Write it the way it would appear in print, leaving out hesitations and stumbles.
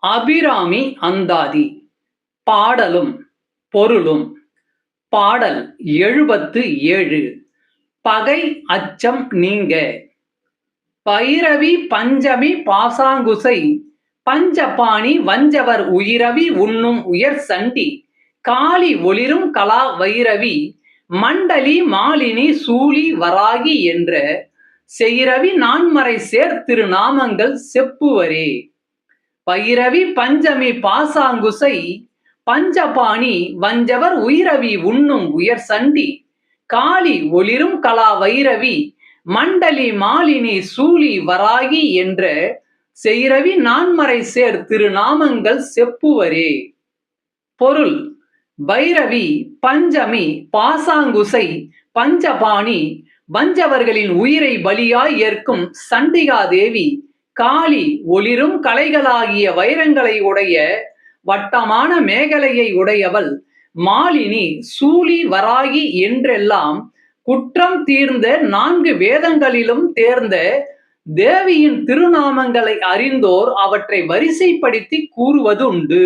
அபிராமி அந்தாதி. பாடலும் பொருளும். பாடல் 77. பகை அச்சம் நீங்க. பைரவி பஞ்சமி பாசாங்குசை பஞ்சபாணி வஞ்சவர் உயிரவி உண்ணும் உயர் சண்டி காளி ஒளிரும் கலா வைரவி மண்டலி மாலினி சூலி வராகி என்ற செய்ரவி நான்மறை சேர்த்திரு நாமங்கள் செப்புவரே. பைரவி பஞ்சமி பாசாங்குசை பஞ்சபாணி வஞ்சவர் உயிரவி உண்ணும் உயர் சண்டி காளி ஒளிரும் கலா வைரவி மண்டலி மாலினி சூலி வராகி என்ற செய்ரவி நான்மறை சேர் திருநாமங்கள் செப்புவரே. பொருள். பைரவி பஞ்சமி பாசாங்குசை பஞ்சபாணி வஞ்சவர்களின் உயிரை பலியாய் ஏற்கும் சண்டிகாதேவி காளி ஒளிரும் கலைகளாகிய வைரங்களை உடைய வட்டமான மேகலையை உடையவள் மாலினி சூலி வராகி என்றெல்லாம் குற்றம் தீர்ந்த 4 வேதங்களிலும் தேர்ந்த தேவியின் திருநாமங்களை அறிந்தோர் அவற்றை வரிசைப்படுத்தி கூறுவதுண்டு.